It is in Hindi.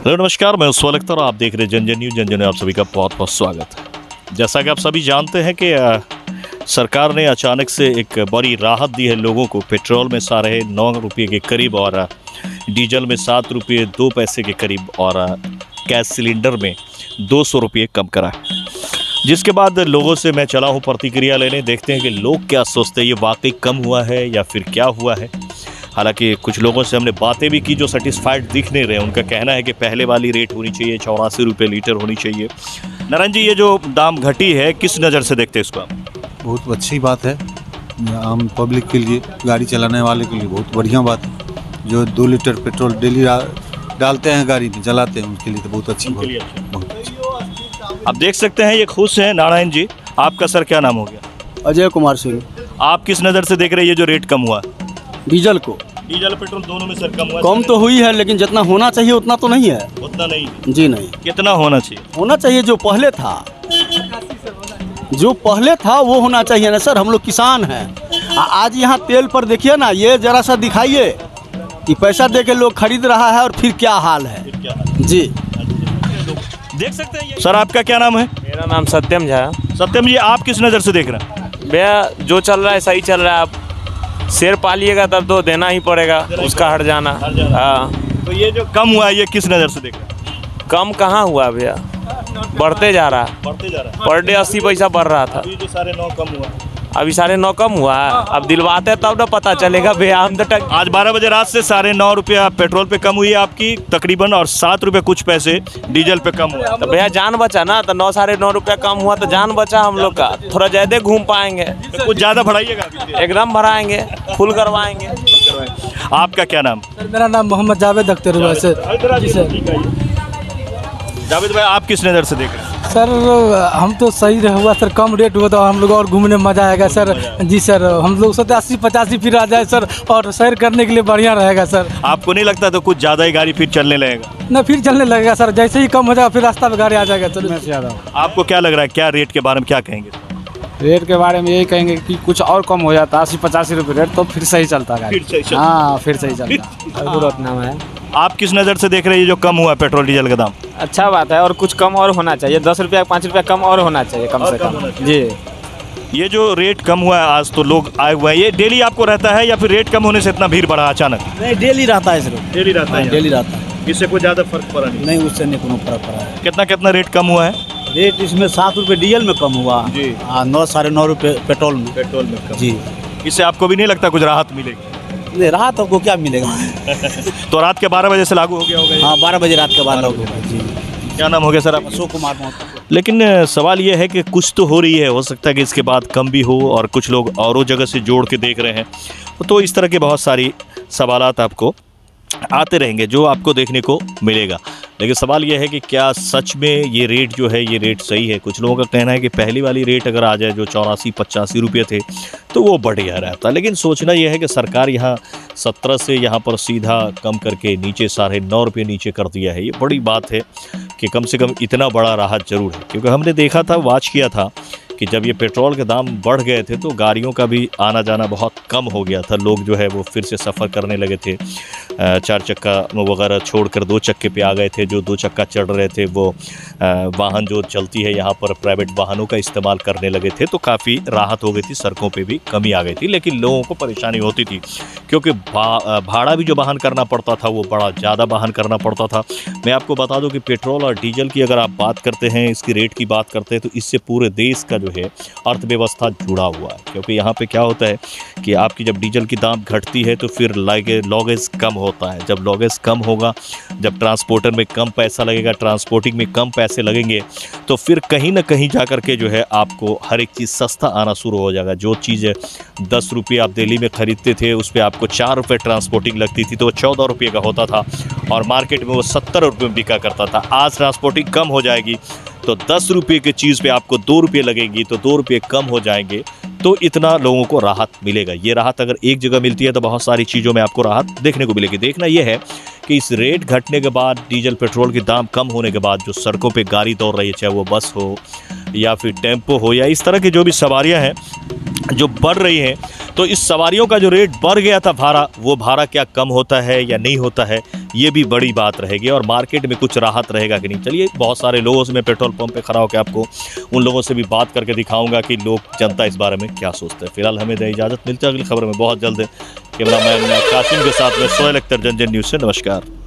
हेलो नमस्कार, मैं उस वक्त और आप देख रहे हैं जन जन न्यूज़। जन जन में आप सभी का बहुत बहुत स्वागत है। जैसा कि आप सभी जानते हैं कि सरकार ने अचानक से एक बड़ी राहत दी है लोगों को। पेट्रोल में 9.5 रुपये के करीब और डीजल में 7 रुपये 2 पैसे के करीब और गैस सिलेंडर में 200 रुपये कम करा है। जिसके बाद लोगों से मैं चला हूँ प्रतिक्रिया लेने, देखते हैं कि लोग क्या सोचते हैं, ये वाकई कम हुआ है या फिर क्या हुआ है। हालांकि कुछ लोगों से हमने बातें भी की जो सेटिस्फाइड दिख नहीं रहे। उनका कहना है कि पहले वाली रेट होनी चाहिए, 84 रुपये लीटर होनी चाहिए। नारायण जी, ये जो दाम घटी है किस नज़र से देखते हैं इसको आप? बहुत अच्छी बात है, आम पब्लिक के लिए, गाड़ी चलाने वाले के लिए बहुत बढ़िया बात है। जो 2 लीटर पेट्रोल डेली डालते हैं गाड़ी में, जलाते हैं, उनके लिए तो बहुत अच्छी बात है, बहुत अच्छी। आप देख सकते हैं ये खुश हैं नारायण जी। आपका सर क्या नाम हो गया? अजय कुमार सिंह। आप किस नज़र से देख रहे हैं ये जो रेट कम हुआ? डीजल को डीजल पेट्रोल दोनों में सर कम हुआ? कम तो हुई है, लेकिन जितना होना चाहिए उतना तो नहीं है। उतना नहीं? जी नहीं, कितना होना चाहिए? होना चाहिए जो पहले था, वो होना चाहिए ना सर। हम लोग किसान हैं। आज यहाँ तेल पर देखिए ना, ये जरा सा दिखाइए कि पैसा दे के लोग खरीद रहा है और फिर क्या हाल है। जी देख सकते हैं सर। आपका क्या नाम है? मेरा नाम सत्यम झा है। सत्यम जी, आप किस नज़र से देख रहे हैं? भैया जो चल रहा है सही चल रहा है। आप शेर पालिएगा तब तो देना ही पड़ेगा, उसका हट जाना। हाँ, तो ये जो कम हुआ है ये किस नज़र से देख रहे हैं? कम कहाँ हुआ भैया, बढ़ते जा रहा है। बढ़ते जा रहा है। पर डे 80 पैसा बढ़ रहा था, अभी जो 9.5 कम हुआ, अभी 9.5 कम हुआ है। अब दिलवाते हैं तब ना पता चलेगा भैया। हम तो आज 12 बजे रात से 9.5 रुपया पेट्रोल पे कम हुई है आपकी तकरीबन, और 7 रुपये कुछ पैसे डीजल पे कम हुआ। तो भैया जान बचा ना, तो 9 9.5 रुपया कम हुआ तो जान बचा हम लोग का। थोड़ा ज़्यादा घूम पाएंगे, तो कुछ ज़्यादा बढ़ाइएगा अभी। एकदम भराएंगे, फुल करवाएंगे। आपका क्या नाम? सर मेरा नाम मोहम्मद जावेद अख्तर हुआ सर। जी सर। जावेद भाई, आप किस नज़र से देख रहे हैं? सर हम तो सही रहा हुआ सर, कम रेट हुआ तो हम लोग और घूमने में मज़ा आएगा सर। जी सर, हम लोग 80-85 फिर आ जाए सर, और सैर करने के लिए बढ़िया रहेगा सर। आपको नहीं लगता तो कुछ ज़्यादा ही गाड़ी फिर चलने लगेगा? ना फिर चलने लगेगा सर, जैसे ही कम हो जाएगा फिर रास्ता में गाड़ी आ जाएगा सर। आपको क्या लग रहा है, क्या रेट के बारे में क्या कहेंगे? रेट के बारे में यही कहेंगे कि कुछ और कम हो जाता, 80-85 रुपये रेट, तो फिर सही चलता गाड़ी। फिर सही चलता। हाँ, फिर सही चलता। नाम है। आप किस नज़र से देख रहे हैं ये जो कम हुआ पेट्रोल डीजल का दाम? अच्छा बात है, और कुछ कम और होना चाहिए। 10 रुपया 5 रुपया कम और होना चाहिए, कम से कम। जी, ये जो रेट कम हुआ है आज तो लोग आए हुए हैं, ये डेली आपको रहता है या फिर रेट कम होने से इतना भीड़ बढ़ा अचानक? नहीं, डेली रहता है सर। डेली रहता है। डेली रहता है। इससे कोई ज़्यादा फर्क पड़ा नहीं? नहीं, उससे नहीं कोनो फर्क पड़ा है। कितना कितना रेट कम हुआ है? रेट इसमें 7 रुपये डीजल में कम हुआ जी। 9 9.5 रुपये पेट्रोल में। पेट्रोल में कम। जी, इससे आपको भी नहीं लगता कुछ राहत मिलेगी? नहीं राहत आपको क्या मिलेगा। तो रात के 12 बजे से लागू हो गया होगा ये? हाँ, 12 बजे रात के बाद लोग। जी, क्या नाम हो गया सर आप? अशोक कुमार मोहता। लेकिन सवाल ये है कि कुछ तो हो रही है, हो सकता है कि इसके बाद कम भी हो और कुछ लोग औरों जगह से जोड़ के देख रहे हैं। तो इस तरह के बहुत सारी सवालात आपको आते रहेंगे जो आपको देखने को मिलेगा। लेकिन सवाल यह है कि क्या सच में ये रेट जो है ये रेट सही है? कुछ लोगों का कहना है कि पहली वाली रेट अगर आ जाए जो 84-85 रुपये थे तो वो बढ़िया रहता। लेकिन सोचना यह है कि सरकार यहाँ 17 से यहाँ पर सीधा कम करके नीचे 9.5 रुपये नीचे कर दिया है। ये बड़ी बात है कि कम से कम इतना बड़ा राहत जरूर है, क्योंकि हमने देखा था, वॉच किया था कि जब ये पेट्रोल के दाम बढ़ गए थे तो गाड़ियों का भी आना जाना बहुत कम हो गया था। लोग जो है वो फिर से सफ़र करने लगे थे, 4 चक्का वगैरह छोड़कर 2 चक्के पे आ गए थे। जो 2 चक्का चढ़ रहे थे वो वाहन जो चलती है यहाँ पर प्राइवेट वाहनों का इस्तेमाल करने लगे थे, तो काफ़ी राहत हो गई थी, सड़कों पे भी कमी आ गई थी। लेकिन लोगों को परेशानी होती थी क्योंकि भाड़ा भी जो वाहन करना पड़ता था वो बड़ा ज़्यादा वाहन करना पड़ता था। मैं आपको बता दूं कि पेट्रोल और डीजल की अगर आप बात करते हैं, इसकी रेट की बात करते हैं, तो इससे पूरे देश का जो है अर्थव्यवस्था जुड़ा हुआ है। क्योंकि यहाँ पे क्या होता है कि आपकी जब डीजल की दाम घटती है तो फिर लॉगेज कम होता है। जब लॉगेज कम होगा, जब ट्रांसपोर्टर में कम पैसा लगेगा, ट्रांसपोर्टिंग में कम पैसे लगेंगे, तो फिर कहीं ना कहीं जा कर के जो है आपको हर एक चीज़ सस्ता आना शुरू हो जाएगा। जो चीज़ 10 रुपये आप दिल्ली में ख़रीदते थे उस पर आपको 4 रुपये ट्रांसपोर्टिंग लगती थी, तो वो 14 रुपये का होता था और मार्केट में वो 70 रुपये में बिका करता था। आज ट्रांसपोर्टिंग कम हो जाएगी तो 10 रुपये की चीज़ पे आपको 2 रुपये लगेंगी, तो 2 रुपये कम हो जाएंगे, तो इतना लोगों को राहत मिलेगा। ये राहत अगर एक जगह मिलती है तो बहुत सारी चीज़ों में आपको राहत देखने को मिलेगी। देखना यह है कि इस रेट घटने के बाद, डीजल पेट्रोल के दाम कम होने के बाद, जो सड़कों पे गाड़ी दौड़ रही है, चाहे वो बस हो या फिर टेम्पो हो या इस तरह की जो भी सवारियां हैं जो बढ़ रही हैं, तो इस सवारियों का जो रेट बढ़ गया था भाड़ा, वो भाड़ा क्या कम होता है या नहीं होता है, ये भी बड़ी बात रहेगी। और मार्केट में कुछ राहत रहेगा कि नहीं, चलिए बहुत सारे लोगों से मैं पेट्रोल पंप पे खड़ा होकर आपको उन लोगों से भी बात करके दिखाऊंगा कि लोग, जनता इस बारे में क्या सोचते हैं। फिलहाल हमें दे इजाज़त, मिलते हैं अगली खबर में बहुत जल्द। कैमरामैन कासिम के साथ में सोहेल अख्तर, जन जन न्यूज़ से, नमस्कार।